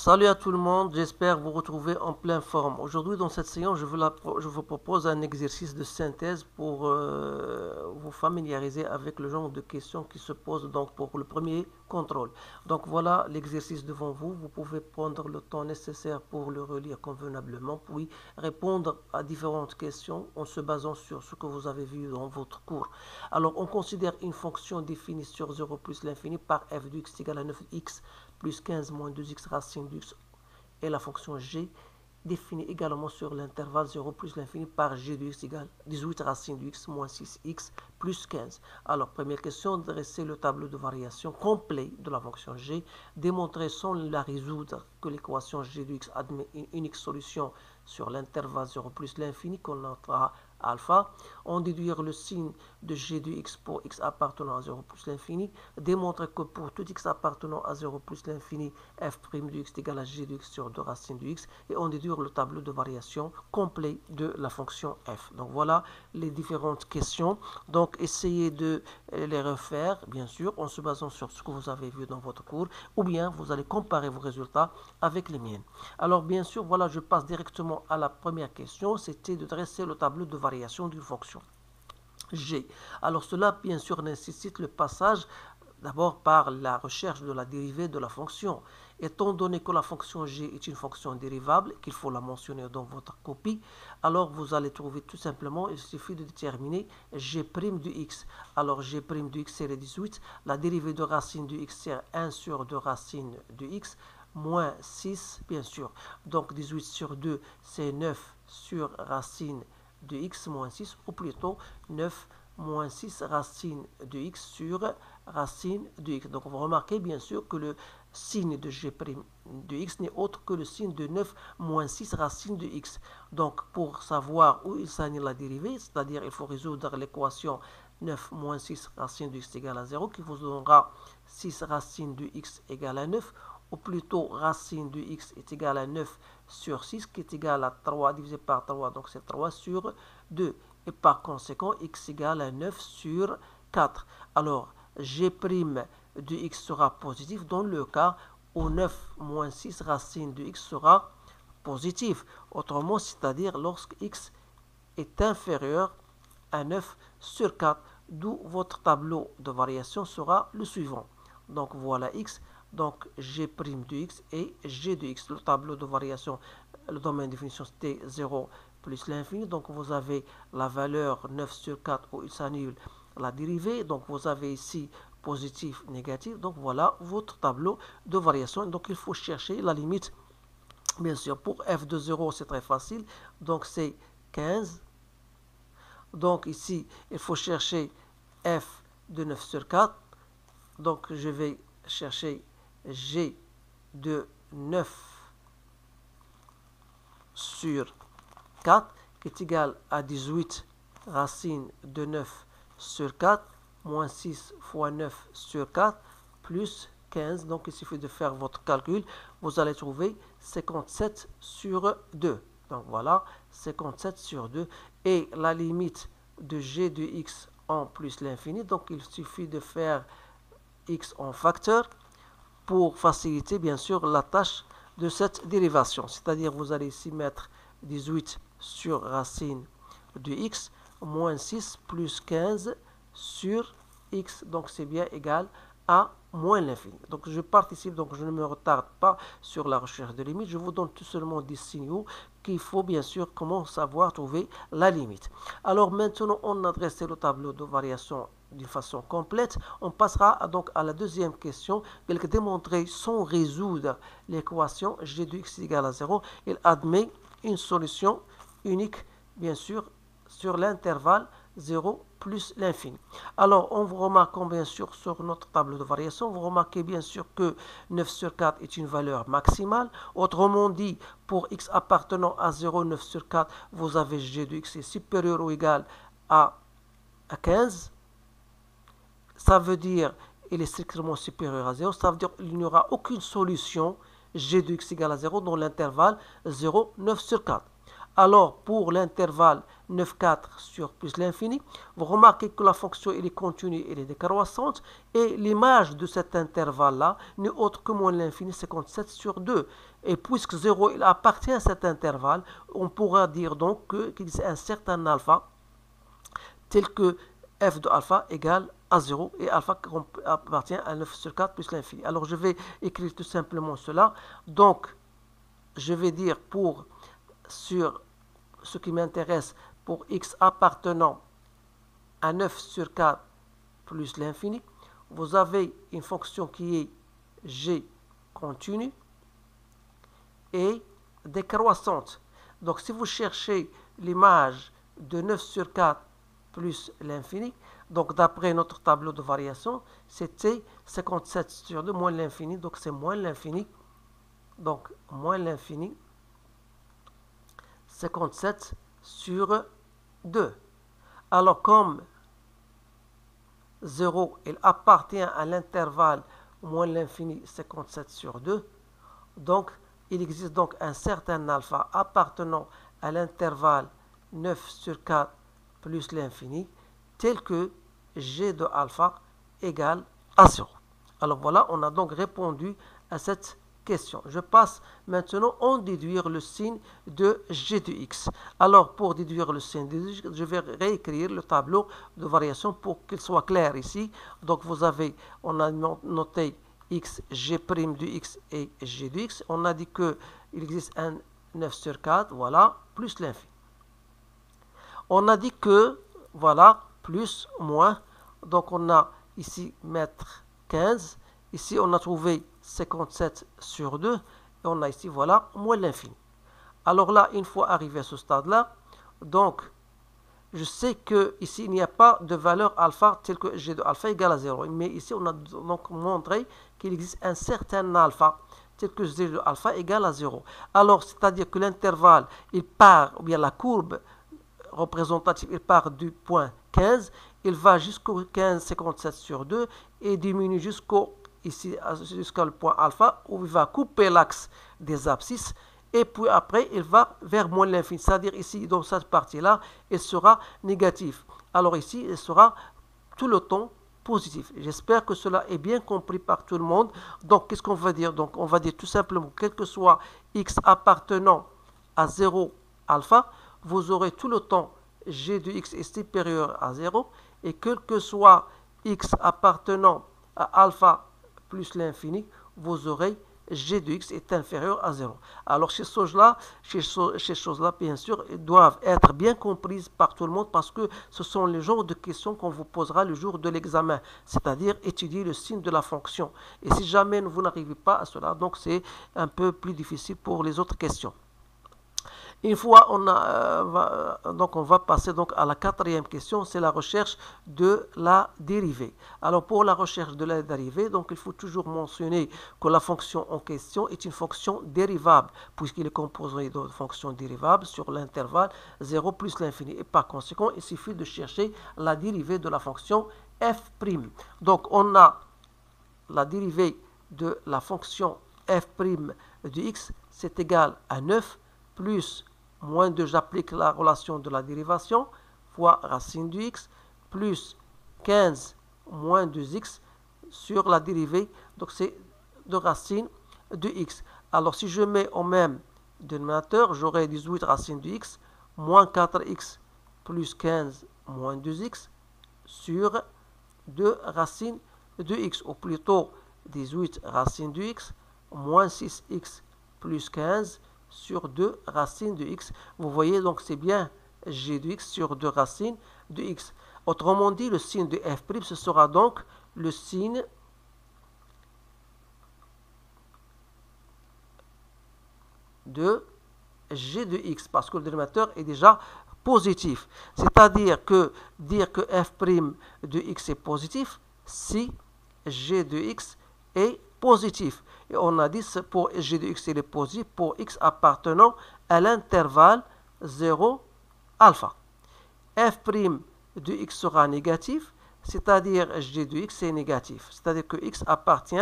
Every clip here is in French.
Salut à tout le monde, j'espère vous retrouver en pleine forme. Aujourd'hui, dans cette séance, je vous propose un exercice de synthèse pour vous familiariser avec le genre de questions qui se posent donc pour le premier contrôle. Donc voilà l'exercice devant vous. Vous pouvez prendre le temps nécessaire pour le relire convenablement, puis répondre à différentes questions en se basant sur ce que vous avez vu dans votre cours. Alors, on considère une fonction définie sur 0 plus l'infini par f de x égale à 9x plus 15 moins 2x racine de x et la fonction g définie également sur l'intervalle 0 plus l'infini par g de x égale 18 racine de x moins 6x plus 15. Alors, première question, dresser le tableau de variation complet de la fonction g, démontrer sans la résoudre que l'équation g de x admet une unique solution sur l'intervalle 0 plus l'infini qu'on notera alpha, en déduire le signe de g de x pour x appartenant à 0 plus l'infini, démontrer que pour tout x appartenant à 0 plus l'infini, f' de x est égal à g de x sur 2 racines de x, et en déduire le tableau de variation complet de la fonction f. Donc voilà les différentes questions. Donc essayez de les refaire, bien sûr, en se basant sur ce que vous avez vu dans votre cours, ou bien vous allez comparer vos résultats avec les miennes. Alors bien sûr, voilà, je passe directement à la première question, c'était de dresser le tableau de variation d'une fonction g. Alors cela, bien sûr, nécessite le passage d'abord par la recherche de la dérivée de la fonction. Étant donné que la fonction g est une fonction dérivable, qu'il faut la mentionner dans votre copie, alors vous allez trouver tout simplement, il suffit de déterminer g' de x. Alors g' de x c'est 18, la dérivée de racine de x c'est 1 sur 2 racine de x, moins 6 bien sûr. Donc 18 sur 2 c'est 9 sur racine de x moins 6, ou plutôt 9 moins 6 racine de x sur racine de x. Donc vous remarquez bien sûr que le signe de g' de x n'est autre que le signe de 9 moins 6 racine de x. Donc pour savoir où il s'agit la dérivée, c'est-à-dire il faut résoudre l'équation 9 moins 6 racine de x égale à 0 qui vous donnera 6 racine de x égale à 9, ou plutôt racine de x est égal à 9 sur 6 qui est égal à 3 divisé par 3, donc c'est 3 sur 2. Et par conséquent, x égale à 9 sur 4. Alors, g' de x sera positif dans le cas où 9 moins 6 racine de x sera positif. Autrement, c'est-à-dire lorsque x est inférieur à 9 sur 4, d'où votre tableau de variation sera le suivant. Donc voilà x, donc g' de x et g de x. Le tableau de variation, le domaine de définition c'était 0 plus l'infini, donc vous avez la valeur 9 sur 4 où il s'annule la dérivée, donc vous avez ici positif, négatif, donc voilà votre tableau de variation. Donc il faut chercher la limite, bien sûr, pour f de 0 c'est très facile, donc c'est 15, donc ici il faut chercher f de 9 sur 4, donc je vais chercher g de 9 sur 4 qui est égal à 18 racine de 9 sur 4 moins 6 fois 9 sur 4 plus 15. Donc il suffit de faire votre calcul. Vous allez trouver 57 sur 2. Donc voilà, 57 sur 2. Et la limite de g de x en plus l'infini. Donc il suffit de faire x en facteur pour faciliter bien sûr la tâche de cette dérivation. C'est-à-dire vous allez ici mettre 18 sur racine de x moins 6 plus 15 sur x. Donc c'est bien égal à moins l'infini. Donc je participe, donc je ne me retarde pas sur la recherche de limite. Je vous donne tout seulement des signaux qu'il faut bien sûr comment savoir trouver la limite. Alors maintenant on a dressé le tableau de variation d'une façon complète. On passera donc à la deuxième question. Il est démontré sans résoudre l'équation g de x égale à 0. Il admet une solution unique, bien sûr, sur l'intervalle 0 plus l'infini. Alors, en vous remarquant bien sûr sur notre tableau de variation, vous remarquez bien sûr que 9 sur 4 est une valeur maximale. Autrement dit, pour x appartenant à 0, 9 sur 4, vous avez g de x est supérieur ou égal à 15. Ça veut dire il est strictement supérieur à 0. Ça veut dire qu'il n'y aura aucune solution g de x égale à 0 dans l'intervalle 0, 9 sur 4. Alors, pour l'intervalle 9, 4 sur plus l'infini, vous remarquez que la fonction elle est continue, elle est décroissante, et l'image de cet intervalle-là n'est autre que moins l'infini 57 sur 2. Et puisque 0 il appartient à cet intervalle, on pourra dire donc qu'il y a un certain alpha, tel que f de alpha égale à 0, et alpha appartient à 9 sur 4 plus l'infini. Alors, je vais écrire tout simplement cela. Donc, je vais dire sur ce qui m'intéresse, pour x appartenant à 9 sur 4 plus l'infini, vous avez une fonction qui est g continue et décroissante. Donc, si vous cherchez l'image de 9 sur 4 plus l'infini, donc d'après notre tableau de variation, c'était 57 sur 2 moins l'infini, donc c'est moins l'infini. Donc, moins l'infini, 57 sur 2. Alors, comme 0, il appartient à l'intervalle moins l'infini 57 sur 2, donc il existe donc un certain alpha appartenant à l'intervalle 9 sur 4 plus l'infini, tel que g de alpha égale à 0. Alors voilà, on a donc répondu à cette question. Je passe maintenant à déduire le signe de g de x. Alors, pour déduire le signe de x, je vais réécrire le tableau de variation pour qu'il soit clair ici. Donc, on a noté x, g' de x et g de x. On a dit qu'il existe un 9 sur 4, voilà, plus l'infini. On a dit que, voilà, plus, moins. Donc, on a ici mettre 15. Ici, on a trouvé 57 sur 2. Et on a ici, voilà, moins l'infini. Alors là, une fois arrivé à ce stade-là, donc, je sais que ici il n'y a pas de valeur alpha telle que g de alpha égale à 0. Mais ici, on a donc montré qu'il existe un certain alpha tel que g de alpha égale à 0. Alors, c'est-à-dire que l'intervalle, il part, ou bien la courbe représentative, il part du point 15, il va jusqu'au 15, 57 sur 2 et diminue jusqu'au le point alpha où il va couper l'axe des abscisses et puis après il va vers moins l'infini, c'est-à-dire ici dans cette partie-là, il sera négatif. Alors ici, il sera tout le temps positif. J'espère que cela est bien compris par tout le monde. Donc, qu'est-ce qu'on va dire? Donc, on va dire tout simplement, quel que soit x appartenant à 0 alpha, vous aurez tout le temps g de x est supérieur à 0 et quel que soit x appartenant à alpha plus l'infini, vous aurez g de x est inférieur à 0. Alors, ces choses-là, bien sûr, doivent être bien comprises par tout le monde parce que ce sont les genres de questions qu'on vous posera le jour de l'examen, c'est-à-dire étudier le signe de la fonction. Et si jamais vous n'arrivez pas à cela, donc c'est un peu plus difficile pour les autres questions. Une fois on va passer donc à la quatrième question, c'est la recherche de la dérivée. Alors pour la recherche de la dérivée, donc il faut toujours mentionner que la fonction en question est une fonction dérivable, puisqu'il est composé de fonctions dérivables sur l'intervalle 0 plus l'infini. Et par conséquent, il suffit de chercher la dérivée de la fonction f'. Donc on a la dérivée de la fonction f' de x, c'est égal à 9 plus moins 2, j'applique la relation de la dérivation, fois racine de x, plus 15 moins 2x sur la dérivée, donc c'est de racine de x. Alors si je mets au même dénominateur, j'aurai 18 racine de x, moins 4x plus 15 moins 2x sur 2 racines de x, ou plutôt 18 racine de x, moins 6x plus 15 sur 2 racines de x. Vous voyez, donc c'est bien g de x sur 2 racines de x. Autrement dit, le signe de f', ce sera donc le signe de g de x, parce que le dénominateur est déjà positif. C'est-à-dire que dire que f' de x est positif si g de x est positif. Et on a dit pour g de x il est positif pour x appartenant à l'intervalle 0 alpha. F' de x sera négatif, c'est-à-dire g de x est négatif. C'est-à-dire que x appartient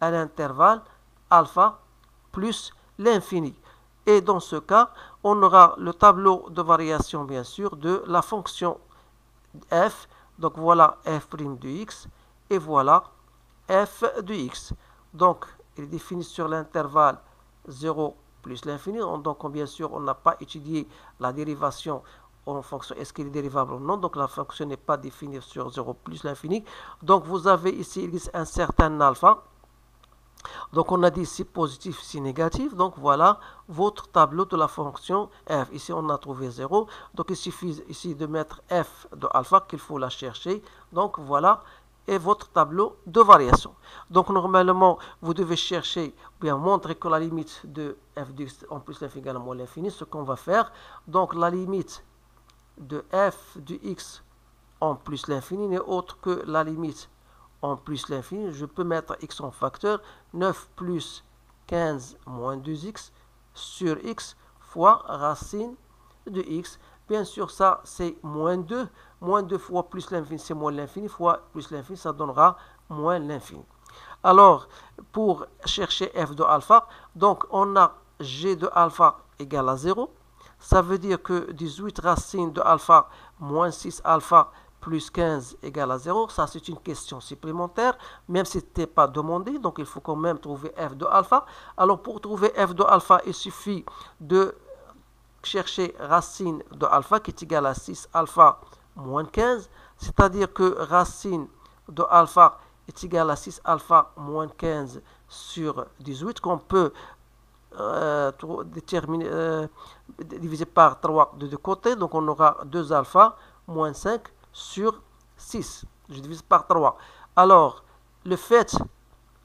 à l'intervalle alpha plus l'infini. Et dans ce cas, on aura le tableau de variation, bien sûr, de la fonction f. Donc voilà f' de x et voilà f de x. Donc, il est défini sur l'intervalle 0 plus l'infini. Donc, bien sûr, on n'a pas étudié la dérivation en fonction est-ce qu'il est dérivable ou non. Donc, la fonction n'est pas définie sur 0 plus l'infini. Donc, vous avez ici il existe un certain alpha. Donc, on a dit si positif, si négatif. Donc, voilà votre tableau de la fonction f. Ici, on a trouvé 0. Donc, il suffit ici de mettre f de alpha qu'il faut la chercher. Donc, voilà. Et votre tableau de variation. Donc, normalement, vous devez chercher, ou bien montrer que la limite de f de x en plus l'infini égale à moins l'infini, ce qu'on va faire. Donc, la limite de f de x en plus l'infini n'est autre que la limite en plus l'infini. Je peux mettre x en facteur, 9 plus 15 moins 2x sur x fois racine de x. Bien sûr, ça, c'est moins 2. Moins 2 fois plus l'infini, c'est moins l'infini, fois plus l'infini, ça donnera moins l'infini. Alors, pour chercher f de alpha, donc on a g de alpha égale à 0. Ça veut dire que 18 racines de alpha moins 6 alpha plus 15 égale à 0. Ça, c'est une question supplémentaire, même si ce n'était pas demandé. Donc, il faut quand même trouver f de alpha. Alors, pour trouver f de alpha, il suffit de chercher racine de alpha qui est égale à 6 alpha moins 15. C'est-à-dire que racine de alpha est égale à 6 alpha moins 15 sur 18 qu'on peut diviser par 3 de deux côtés. Donc on aura 2 alpha moins 5 sur 6. Je divise par 3. Alors, le fait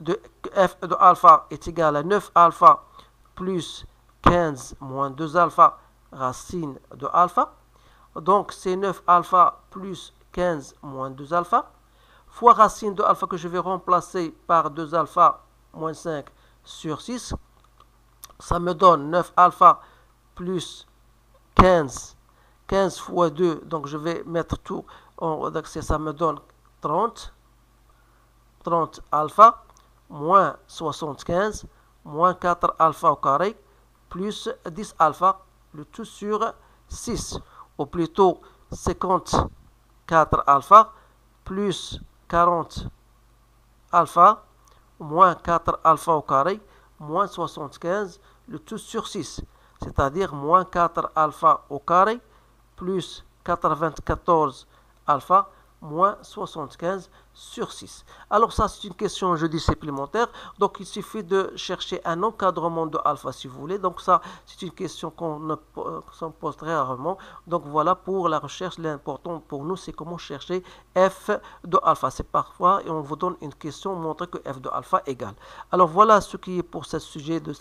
de f de alpha est égal à 9 alpha plus 15 moins 2 alpha racine de alpha. Donc, c'est 9 alpha plus 15 moins 2 alpha fois racine de alpha que je vais remplacer par 2 alpha moins 5 sur 6. Ça me donne 9 alpha plus 15. 15 fois 2, donc je vais mettre tout en accès, ça me donne 30. 30 alpha moins 75 moins 4 alpha au carré plus 10 alpha, le tout sur 6. Ou plutôt 54 alpha plus 40 alpha moins 4 alpha au carré moins 75, le tout sur 6. C'est-à-dire moins 4 alpha au carré plus 94 alpha moins 75 sur 6. Alors ça, c'est une question, je dis, supplémentaire. Donc, il suffit de chercher un encadrement de alpha, si vous voulez. Donc, ça, c'est une question qu'on pose très rarement. Donc, voilà, pour la recherche, l'important pour nous, c'est comment chercher f de alpha. C'est parfois, et on vous donne une question, montrer que f de alpha égale. Alors, voilà ce qui est pour ce sujet de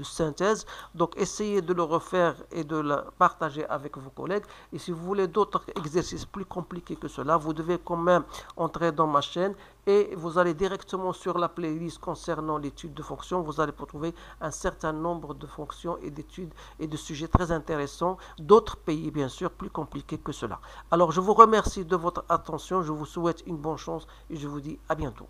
synthèse. Donc, essayez de le refaire et de le partager avec vos collègues. Et si vous voulez d'autres exercices plus compliqués que cela, vous devez quand même entrer dans ma chaîne et vous allez directement sur la playlist concernant l'étude de fonctions. Vous allez retrouver un certain nombre de fonctions et d'études et de sujets très intéressants, d'autres pays bien sûr plus compliqués que cela. Alors je vous remercie de votre attention, je vous souhaite une bonne chance et je vous dis à bientôt.